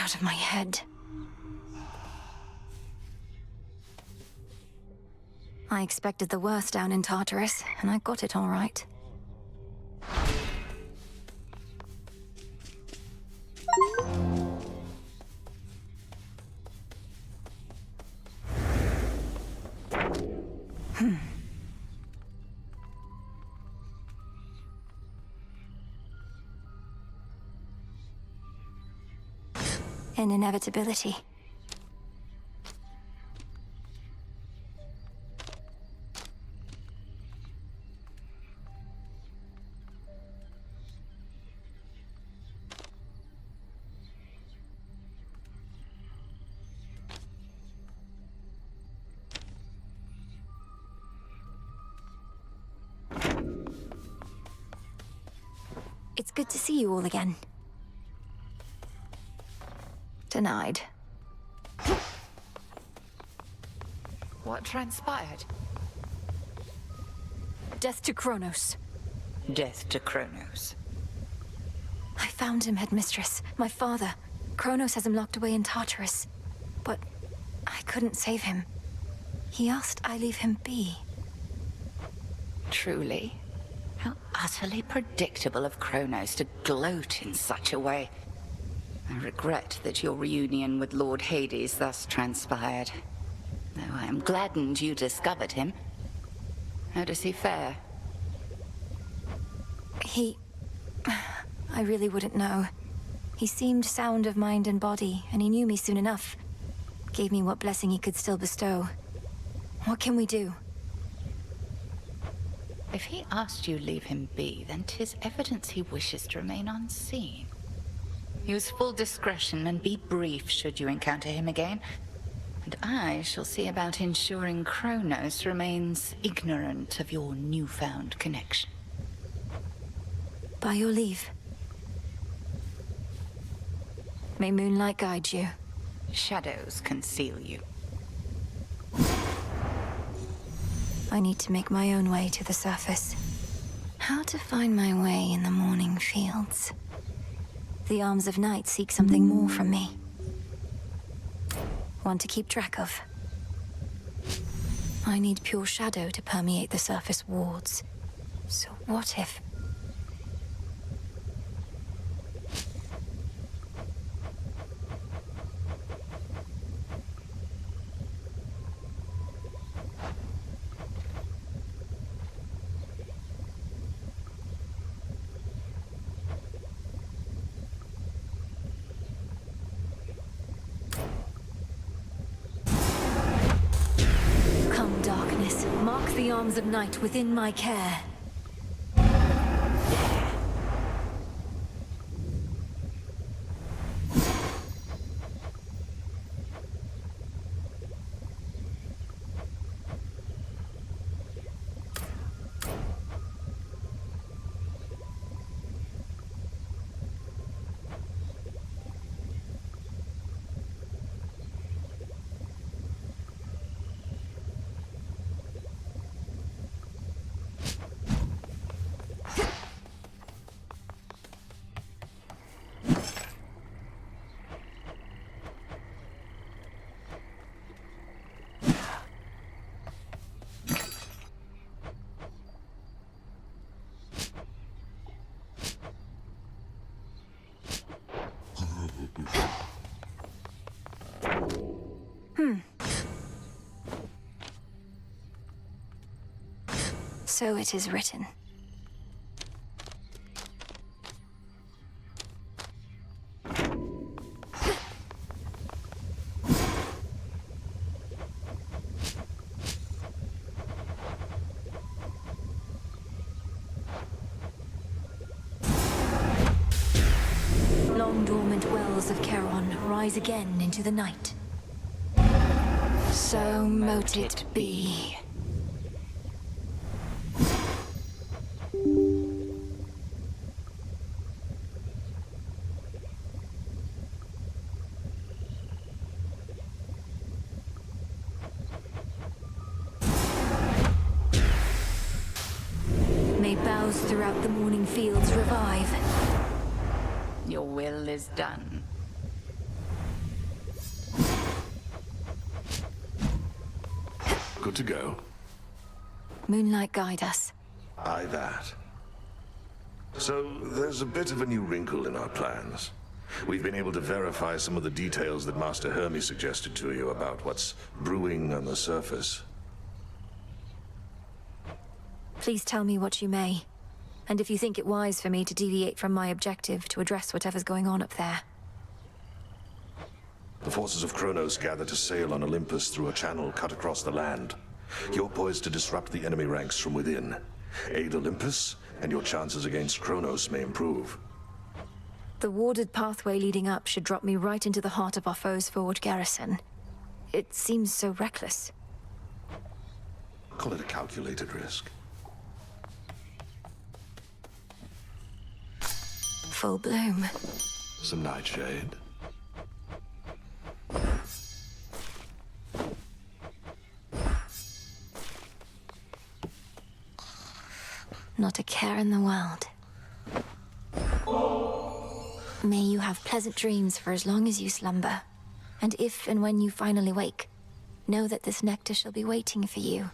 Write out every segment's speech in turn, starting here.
out of my head. I expected the worst down in Tartarus, and I got it all right. An inevitability. It's good to see you all again. Denied. What transpired? Death to Kronos. Death to Kronos. I found him, headmistress. My father. Kronos has him locked away in Tartarus. But I couldn't save him. He asked I leave him be. Truly? How utterly predictable of Kronos to gloat in such a way. I regret that your reunion with Lord Hades thus transpired. Though I am gladdened you discovered him. How does he fare? I really wouldn't know. He seemed sound of mind and body, and he knew me soon enough. Gave me what blessing he could still bestow. What can we do? If he asked you leave him be, then 'tis evidence he wishes to remain unseen. Use full discretion and be brief should you encounter him again. And I shall see about ensuring Kronos remains ignorant of your newfound connection. By your leave. May moonlight guide you. Shadows conceal you. I need to make my own way to the surface. How to find my way in the morning fields. The arms of night seek something more from me. One to keep track of. I need pure shadow to permeate the surface wards. So what if... Mark the arms of night within my care. So it is written. Long dormant wells of Charon rise again into the night. So mote it be. May boughs throughout the morning fields revive. Your will is done. Good to go? Moonlight guide us. Aye, that. So, there's a bit of a new wrinkle in our plans. We've been able to verify some of the details that Master Hermes suggested to you about what's brewing on the surface. Please tell me what you may. And if you think it wise for me to deviate from my objective to address whatever's going on up there. The forces of Kronos gather to sail on Olympus through a channel cut across the land. You're poised to disrupt the enemy ranks from within. Aid Olympus, and your chances against Kronos may improve. The warded pathway leading up should drop me right into the heart of our foe's forward garrison. It seems so reckless. Call it a calculated risk. Full bloom. Some nightshade. Not a care in the world. May you have pleasant dreams for as long as you slumber. And if and when you finally wake, know that this nectar shall be waiting for you.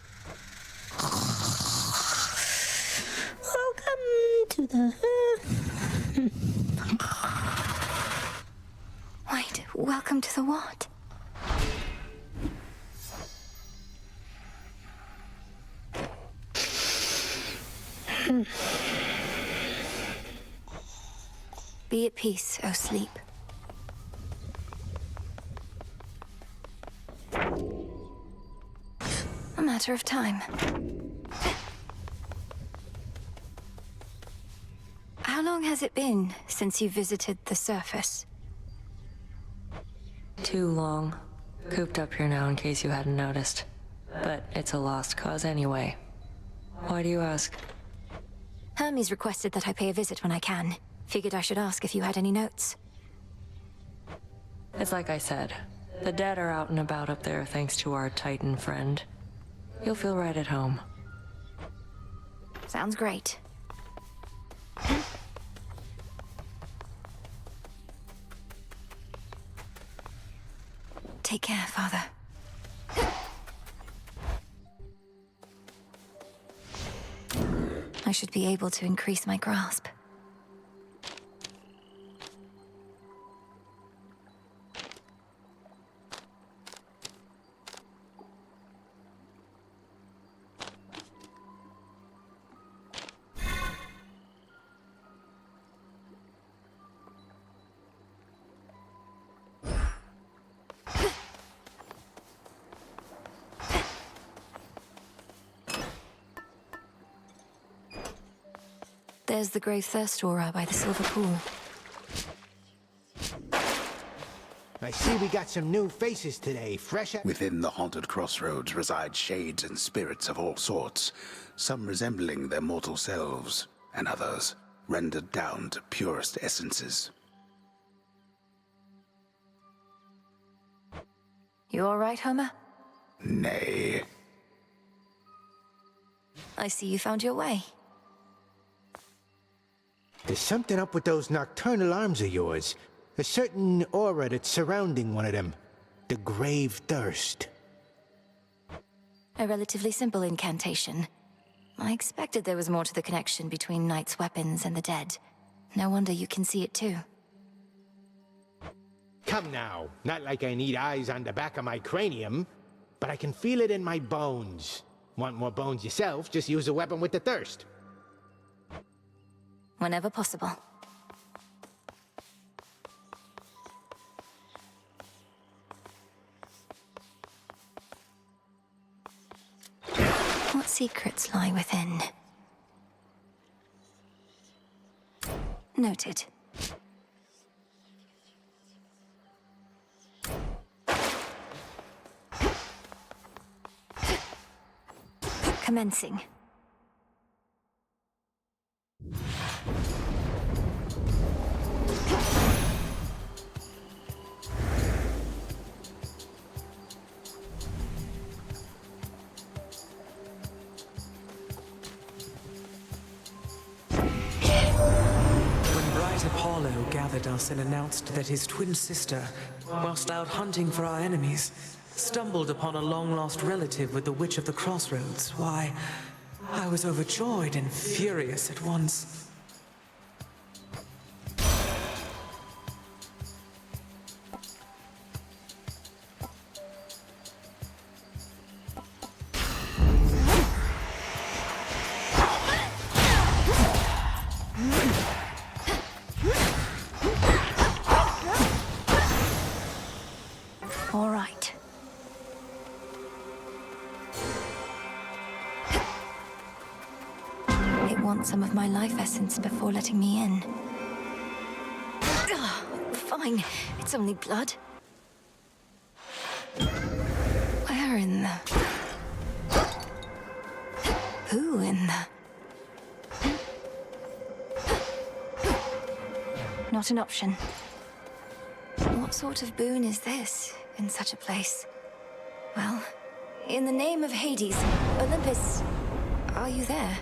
Welcome to the... Wait, welcome to the what? Be at peace, O sleep. A matter of time. How long has it been since you visited the surface? Too long. Cooped up here now in case you hadn't noticed. But it's a lost cause anyway. Why do you ask? Hermes requested that I pay a visit when I can. Figured I should ask if you had any notes. It's like I said. The dead are out and about up there thanks to our Titan friend. You'll feel right at home. Sounds great. Take care, Father. I should be able to increase my grasp. There's the grave thirst aura by the silver pool. I see we got some new faces today, fresh out... Within the haunted crossroads reside shades and spirits of all sorts, some resembling their mortal selves, and others rendered down to purest essences. You all right, Homer? Nay. I see you found your way. There's something up with those nocturnal arms of yours. A certain aura that's surrounding one of them. The grave thirst. A relatively simple incantation. I expected there was more to the connection between Knight's weapons and the dead. No wonder you can see it too. Come now, not like I need eyes on the back of my cranium, but I can feel it in my bones. Want more bones yourself, just use a weapon with the thirst. Whenever possible. What secrets lie within? Noted. Commencing. Apollo gathered us and announced that his twin sister, whilst out hunting for our enemies, Stumbled upon a long-lost relative with the Witch of the Crossroads. Why, I was overjoyed and furious at once. All right. It wants some of my life essence before letting me in. Ugh, fine, it's only blood. Where in the... Who in the... Not an option. What sort of boon is this in such a place? Well, in the name of Hades, Olympus, are you there?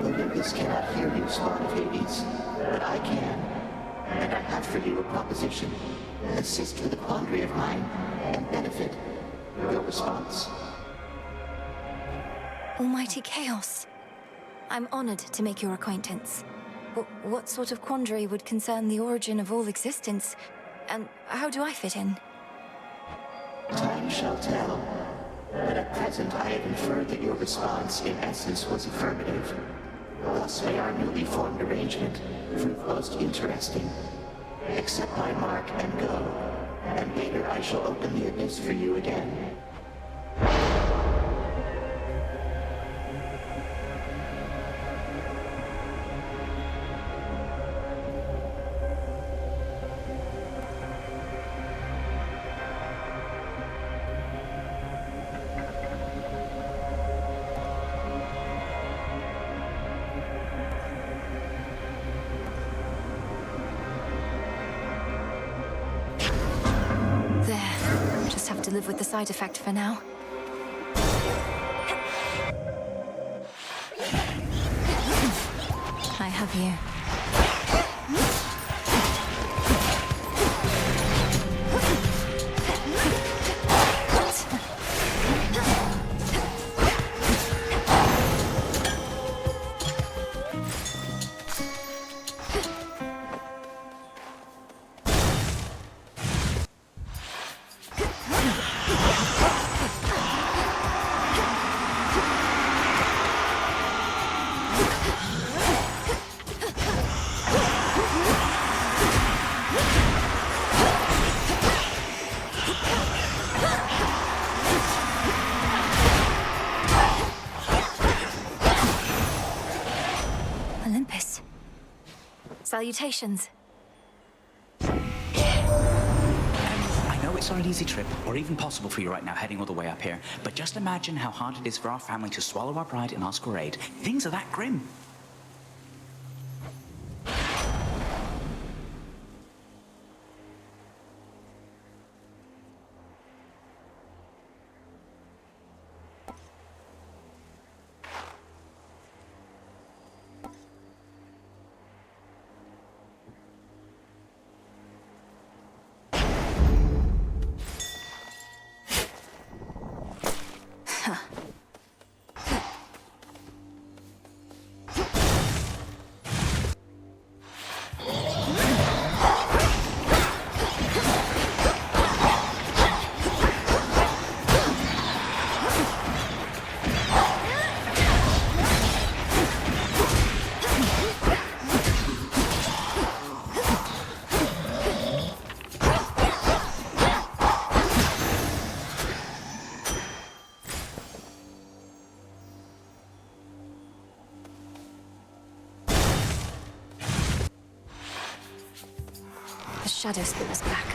Olympus cannot hear you, spawn of Hades, but I can. And I have for you a proposition. Assist with a quandary of mine, and benefit. Your response? Almighty Chaos. I'm honored to make your acquaintance. What sort of quandary would concern the origin of all existence? And how do I fit in? Time shall tell. But at present I have inferred that your response in essence was affirmative. Thus may our newly formed arrangement prove most interesting. Accept my mark and go, and later I shall open the abyss for you again. Just have to live with the side effect for now. I have you. Olympus. Salutations. I know it's not an easy trip, or even possible for you right now heading all the way up here, but just imagine how hard it is for our family to swallow our pride and ask for aid. Things are that grim. The shadow spin us back.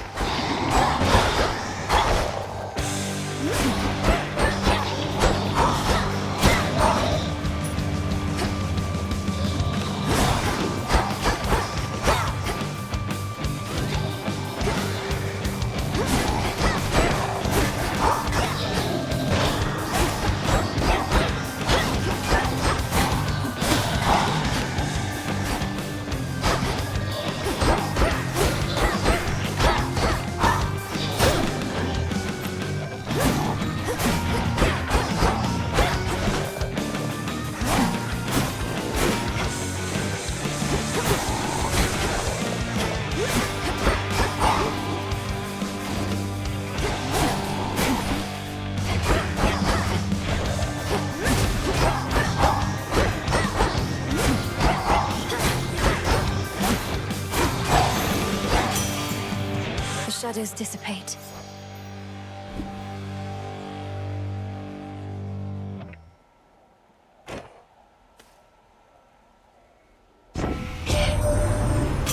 shadows dissipate.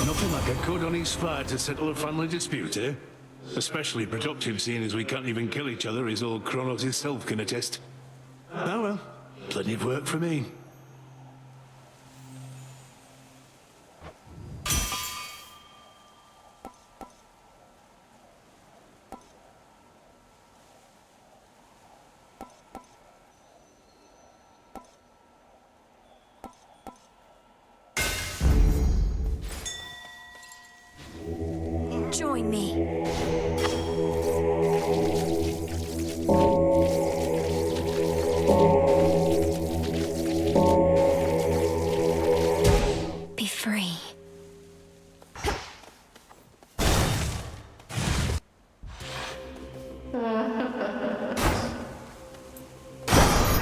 Nothing like a good honest fight to settle a family dispute, eh? Especially productive, seeing as we can't even kill each other, as old Kronos himself can attest. Oh well, plenty of work for me. Join me. Be free.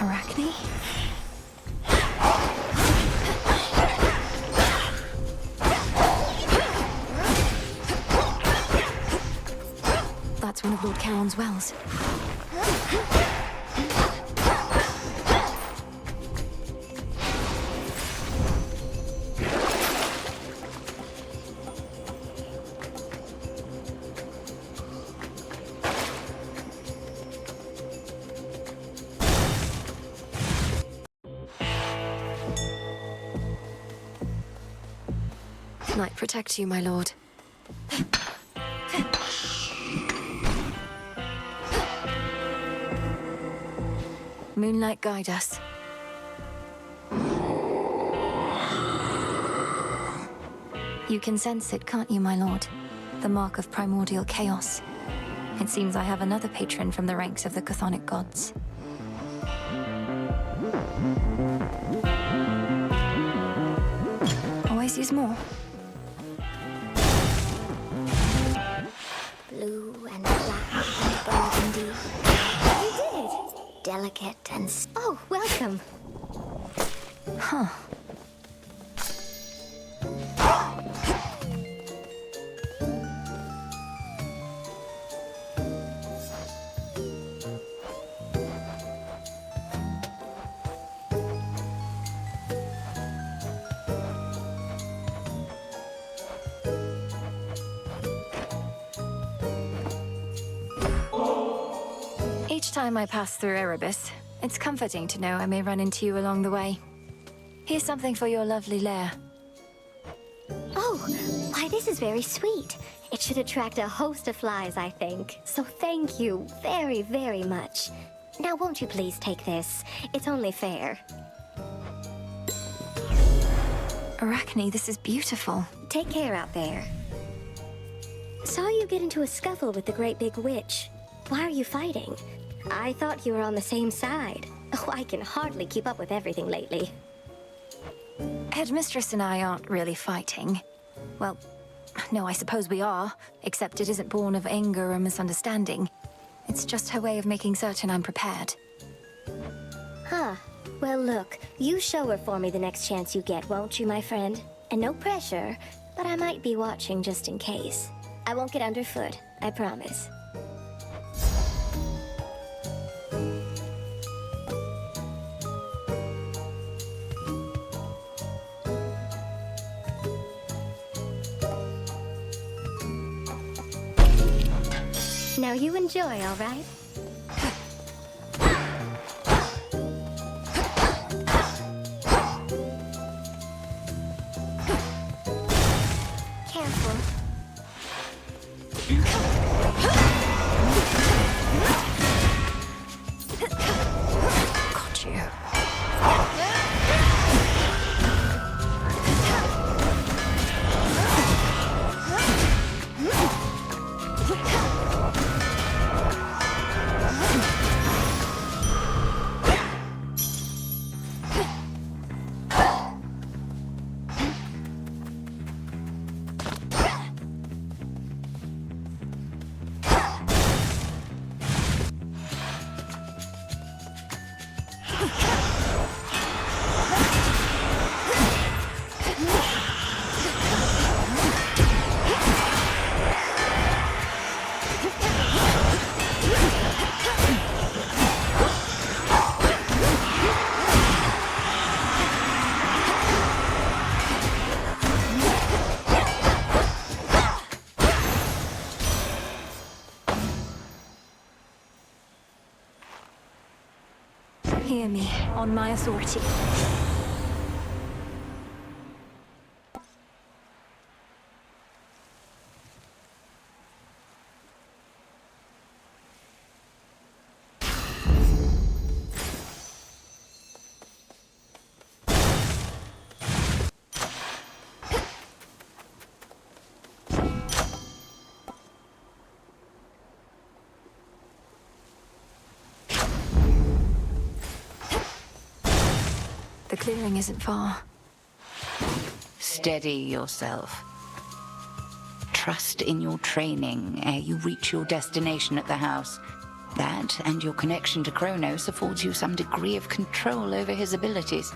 Arachne? That's one of Lord Charon's wells. Night protect you, my lord. Moonlight guide us. You can sense it, can't you, my lord? The mark of primordial chaos. It seems I have another patron from the ranks of the chthonic gods. Always use more. Blue and black and burgundy. You did it! Delicate and... Oh, welcome. Huh. Each time I pass through Erebus, it's comforting to know I may run into you along the way. Here's something for your lovely lair. Oh, why this is very sweet. It should attract a host of flies, I think. So thank you very, very much. Now won't you please take this? It's only fair. Arachne, this is beautiful. Take care out there. Saw you get into a scuffle with the great big witch. Why are you fighting? I thought you were on the same side. Oh, I can hardly keep up with everything lately. Headmistress and I aren't really fighting. Well, no, I suppose we are, except it isn't born of anger or misunderstanding. It's just her way of making certain I'm prepared. Huh. Well, look, you show her for me the next chance you get, won't you, my friend? And no pressure, but I might be watching just in case. I won't get underfoot, I promise. Now you enjoy, all right? Careful. Got you. Clear me, on my authority. The clearing isn't far. Steady yourself. Trust in your training ere you reach your destination at the house. That and your connection to Cronos affords you some degree of control over his abilities.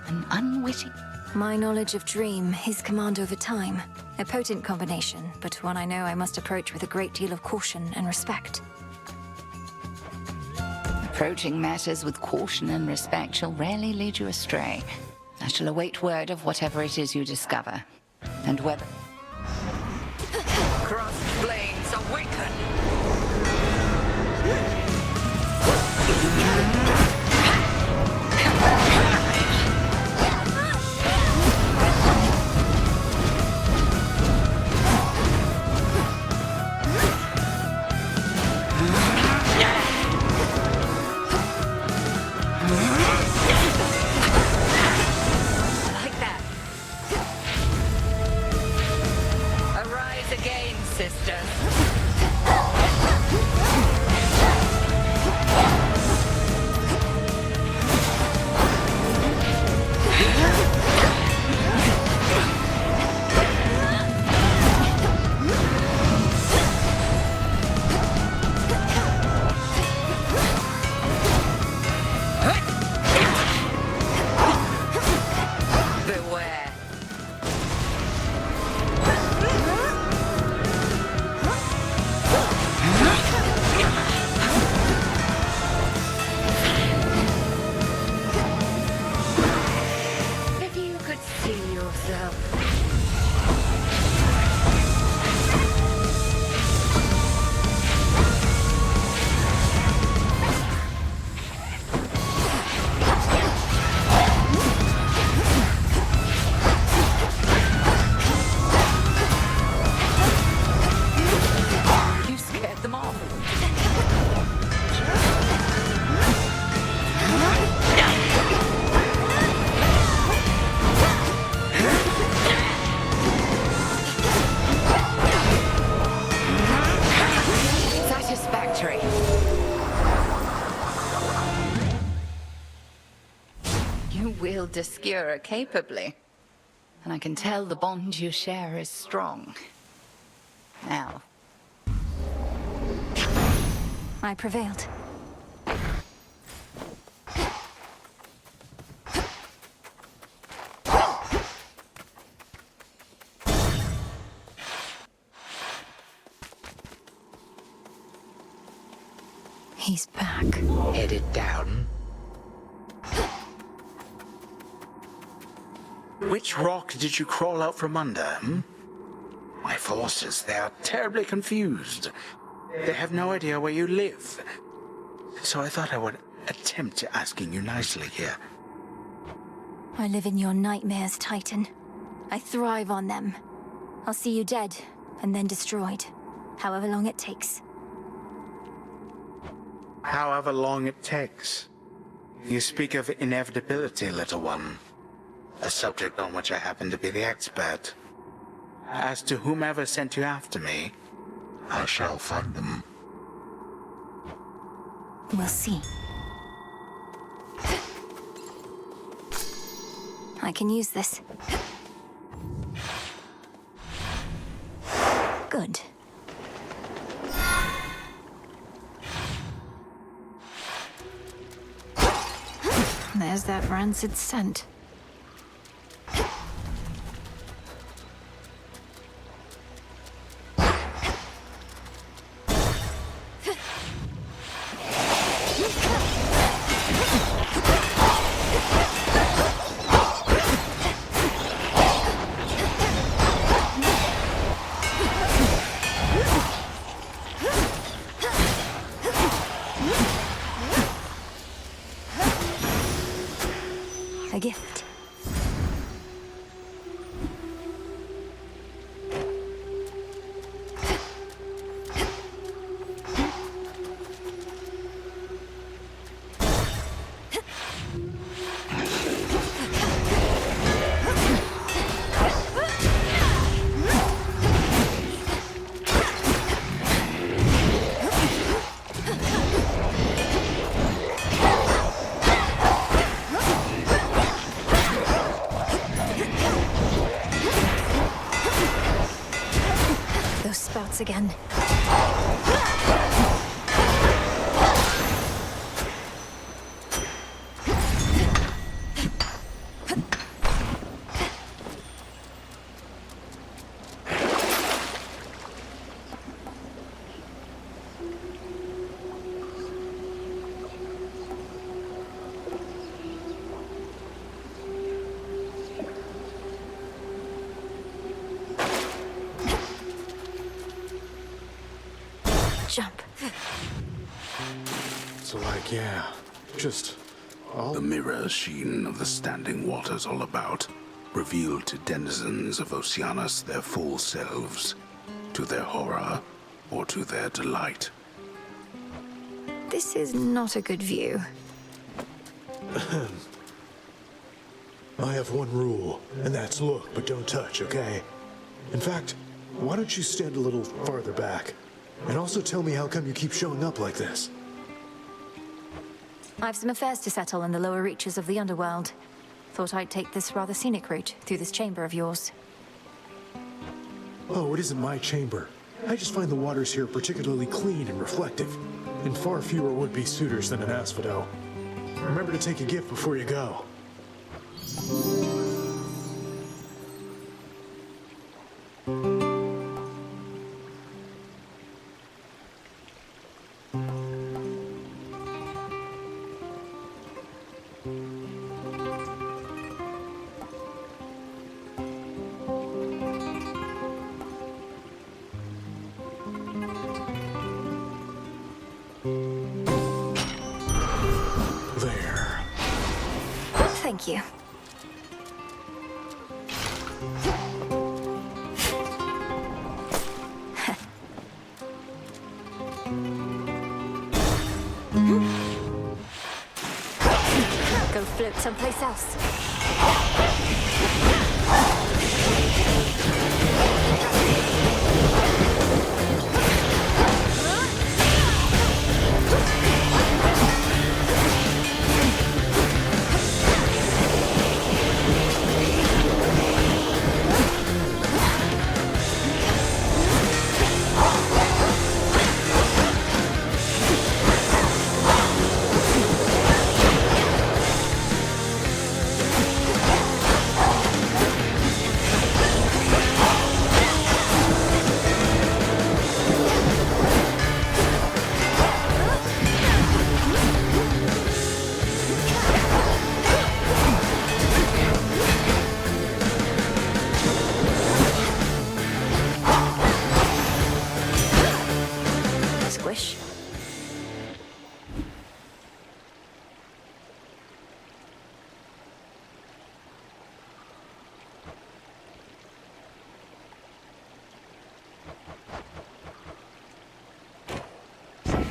An unwitting... My knowledge of Dream, his command over time. A potent combination, but one I know I must approach with a great deal of caution and respect. Approaching matters with caution and respect shall rarely lead you astray. I shall await word of whatever it is you discover, and whether... Cross blades awaken! Obscura capably, and I can tell the bond you share is strong. Now, I prevailed. He's back. Headed down. Which rock did you crawl out from under, My forces, they are terribly confused. They have no idea where you live. So I thought I would attempt asking you nicely here. I live in your nightmares, Titan. I thrive on them. I'll see you dead, and then destroyed. However long it takes. However long it takes. You speak of inevitability, little one. A subject on which I happen to be the expert. As to whomever sent you after me, I shall find them. We'll see. I can use this. Good. There's that rancid scent. a gift. Again. Jump. So yeah, just all... The mirror sheen of the standing waters all about, revealed to denizens of Oceanus their full selves, to their horror or to their delight. This is not a good view. I have one rule, and that's look, but don't touch, okay? In fact, why don't you stand a little farther back? And also tell me how come you keep showing up like this. I've some affairs to settle in the lower reaches of the underworld. Thought I'd take this rather scenic route through this chamber of yours. Oh, it isn't my chamber. I just find the waters here particularly clean and reflective, and far fewer would-be suitors than an asphodel. Remember to take a gift before you go. Thank you. Go float someplace else.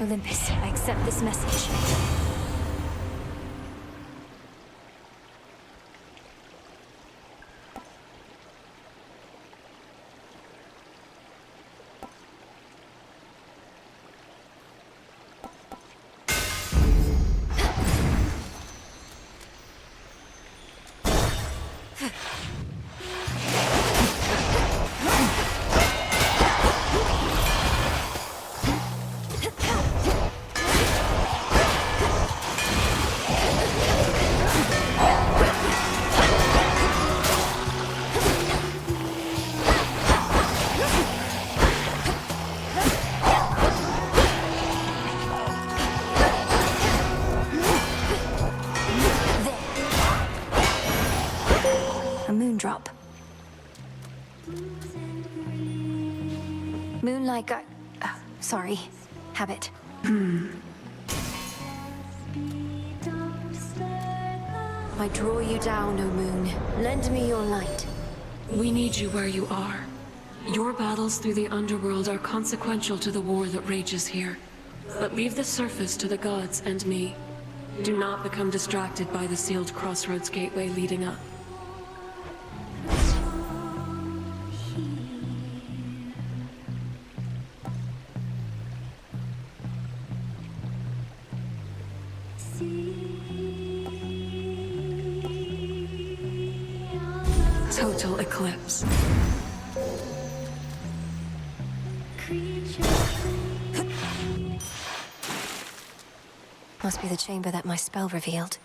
Olympus, I accept this message. Drop. Moonlight got... Oh, sorry. Habit. I draw you down, O moon. Lend me your light. We need you where you are. Your battles through the underworld are consequential to the war that rages here. But leave the surface to the gods and me. Do not become distracted by the sealed crossroads gateway leading up. Total eclipse. Must be the chamber that my spell revealed.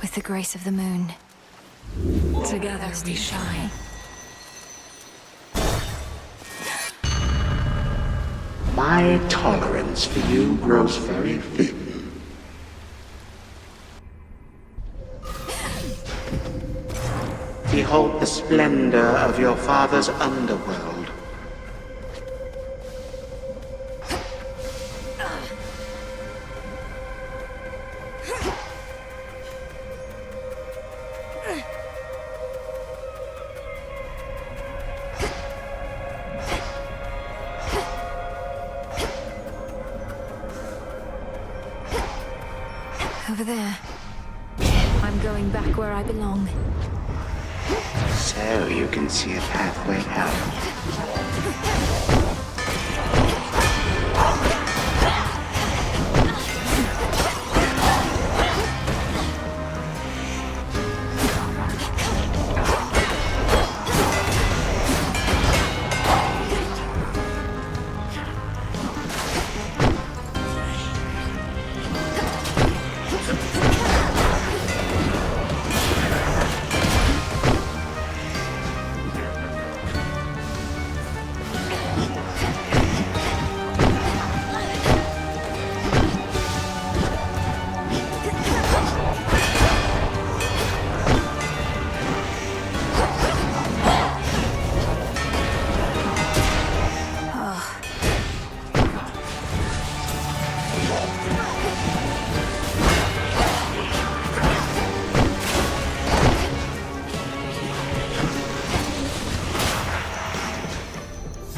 With the grace of the moon. Together we shine. My tolerance for you grows very thin. Behold the splendor of your father's underworld. Over there. I'm going back where I belong. So you can see a pathway out.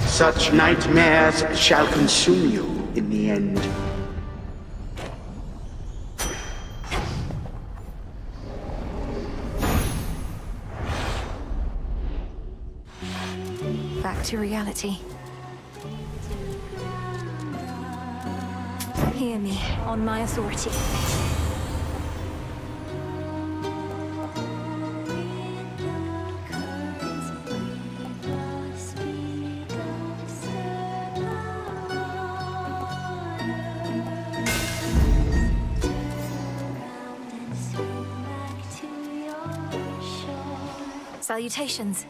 Such nightmares shall consume you in the end. Back to reality. Hear me, on my authority. Salutations.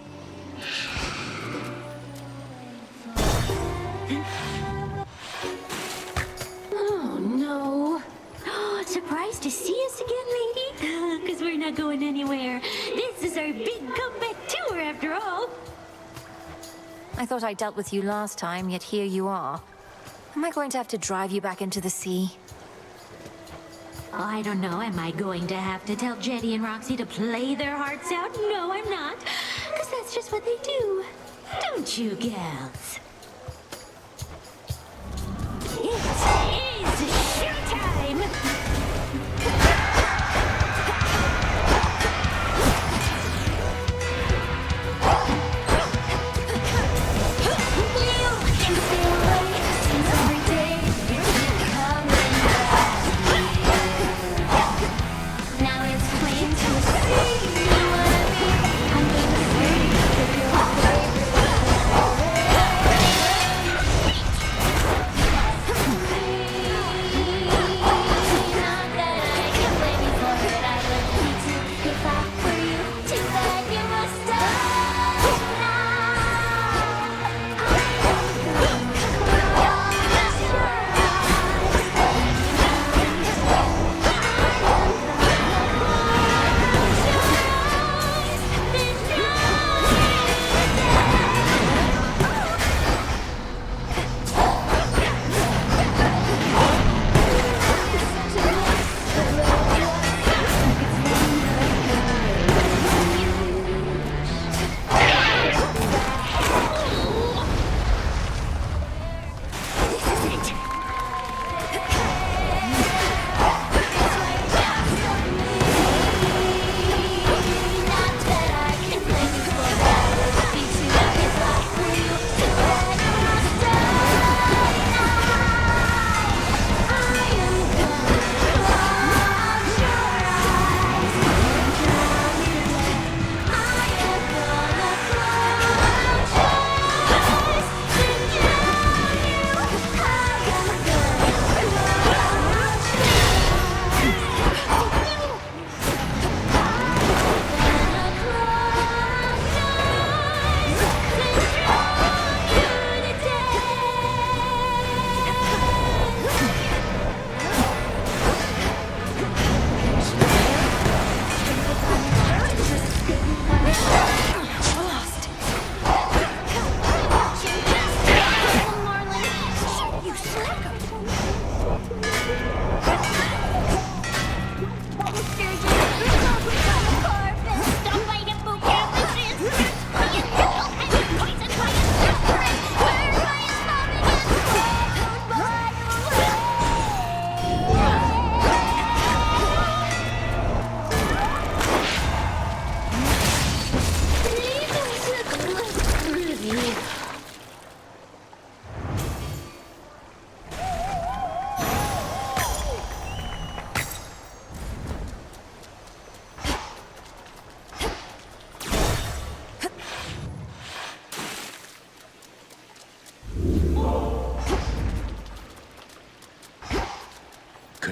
Oh, no. Surprised to see us again, lady? Because we're not going anywhere. This is our big comeback tour, after all. I thought I dealt with you last time, yet here you are. Am I going to have to drive you back into the sea? Oh, I don't know. Am I going to have to tell Jetty and Roxy to play their hearts out? No, I'm not. Because that's just what they do. Don't you, gals?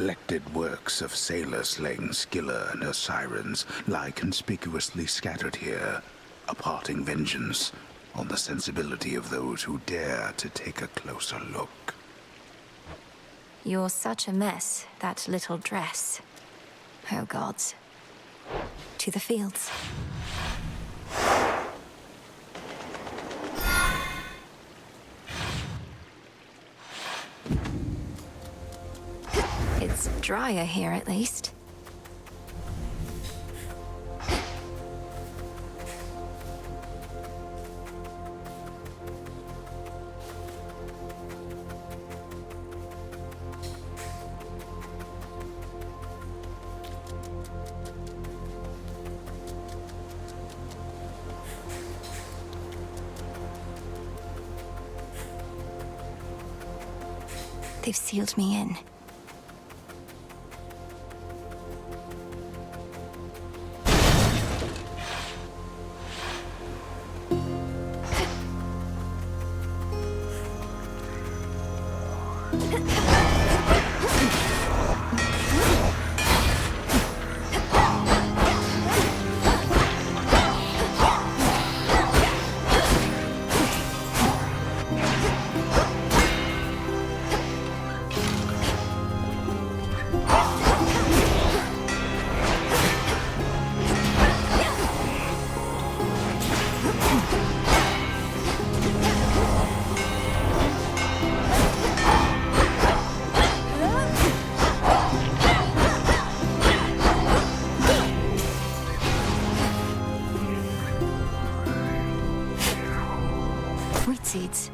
collected works of sailor-slaying Scylla and her sirens lie conspicuously scattered here, imparting vengeance on the sensibility of those who dare to take a closer look. You're such a mess, that little dress. Oh gods. To the fields. It's drier here, at least. They've sealed me in. Seeds.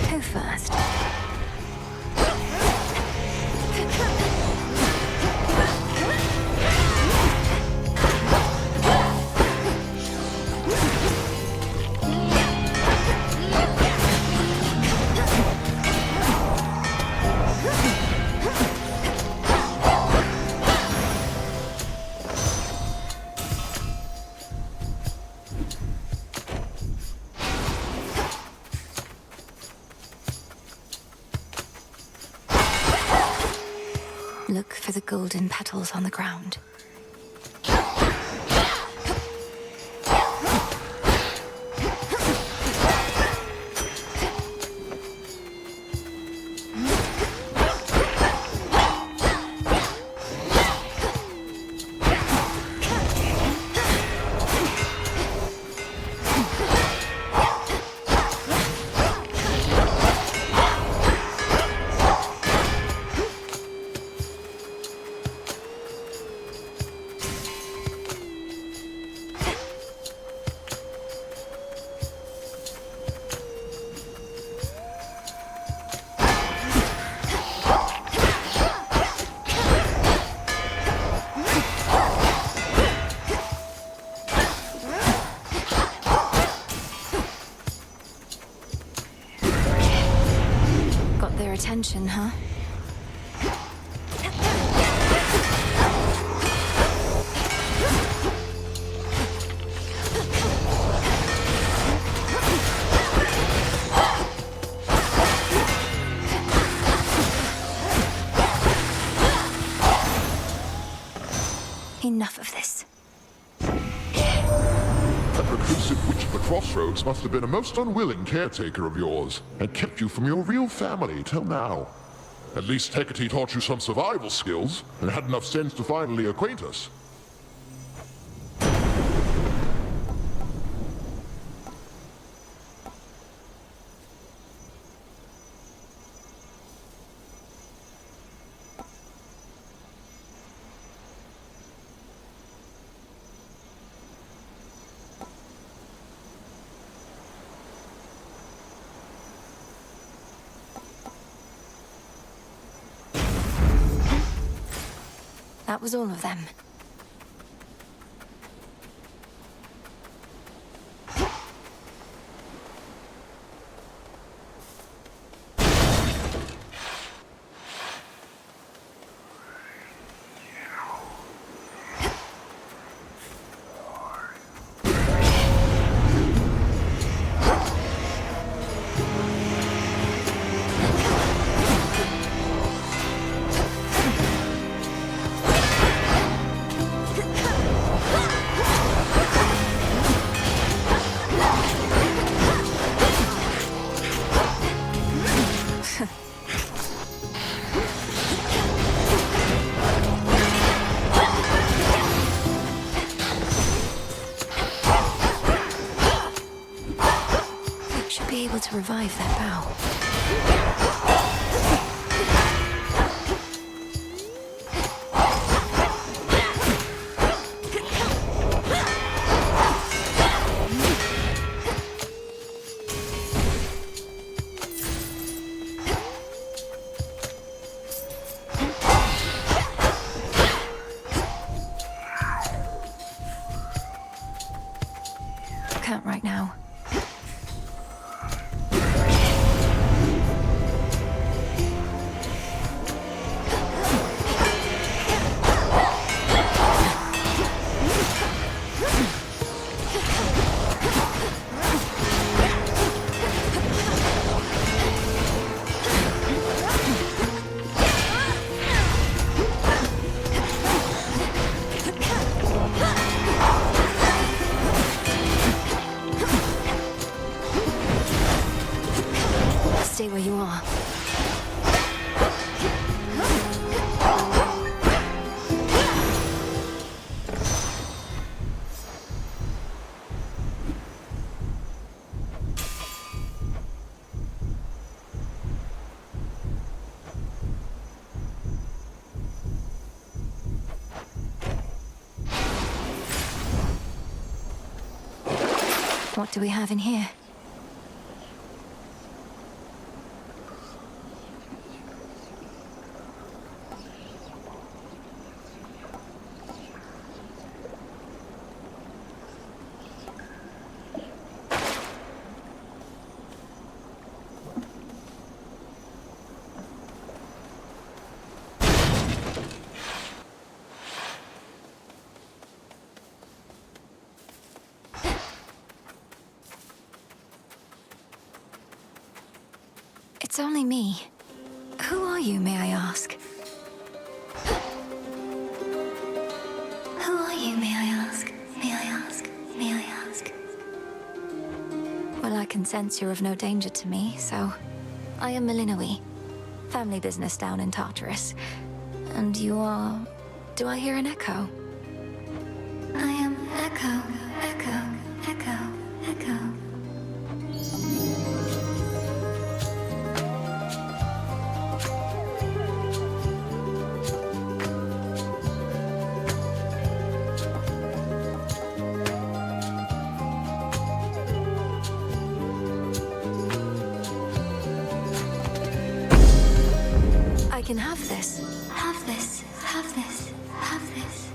Who first? Look for the golden petals on the ground. Attention, huh? Enough of this. That reclusive witch of the crossroads must have been a most unwilling caretaker of yours, and kept you from your real family till now. At least Hecate taught you some survival skills, and had enough sense to finally acquaint us. That was all of them. revive that bow. Can't right now. Stay where you are. What do we have in here? It's only me. Who are you, may I ask? Who are you, may I ask? May I ask? May I ask? Well, I can sense you're of no danger to me, so... I am Melinoë. Family business down in Tartarus. And you are... Do I hear an echo? I am Echo, Echo, Echo, Echo. I can have this. Have this. Have this. Have this.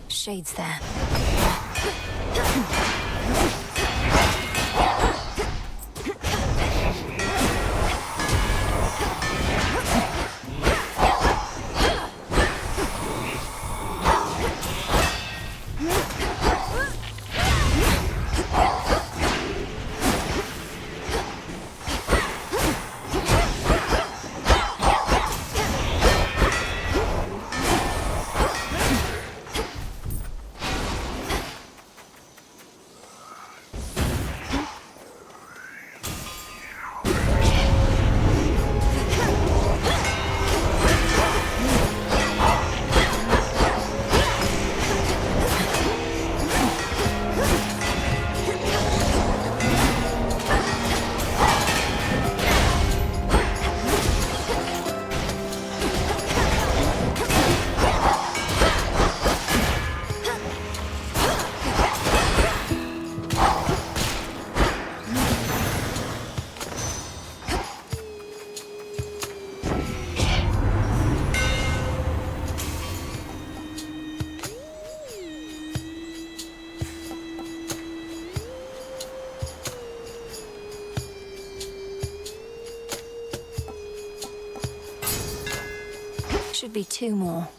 Shades there. Should be two more.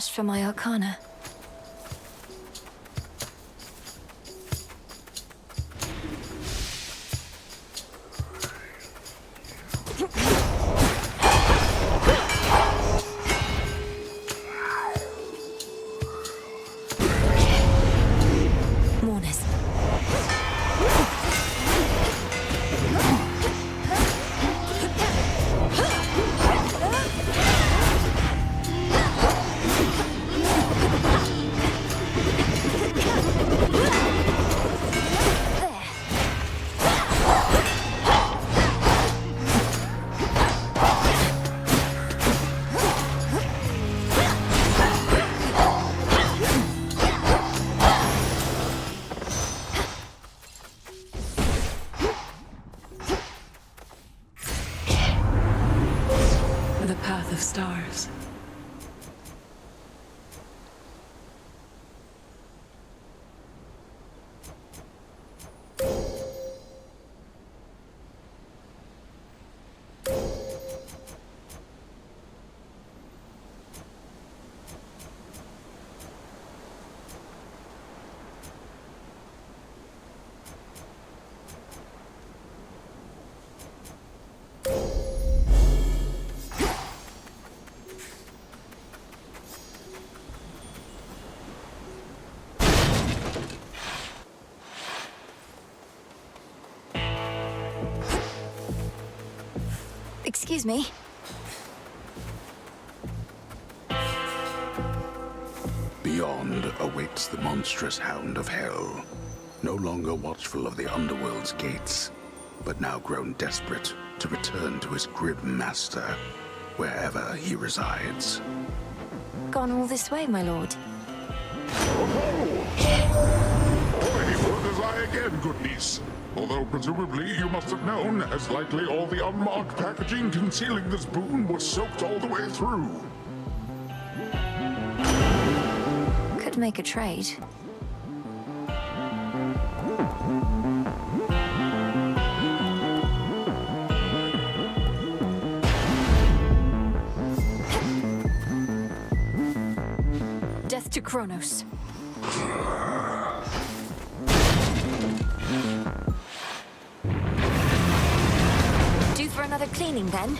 cash for my arcana. Stars. Excuse me. Beyond awaits the monstrous hound of hell, no longer watchful of the underworld's gates, but now grown desperate to return to his grim master, wherever he resides. Gone all this way, my lord. Already word as I again, good niece. Although presumably you must have known, as likely all the unmarked packaging concealing this boon was soaked all the way through. Could make a trade. Death to Kronos. Do for another cleaning, then?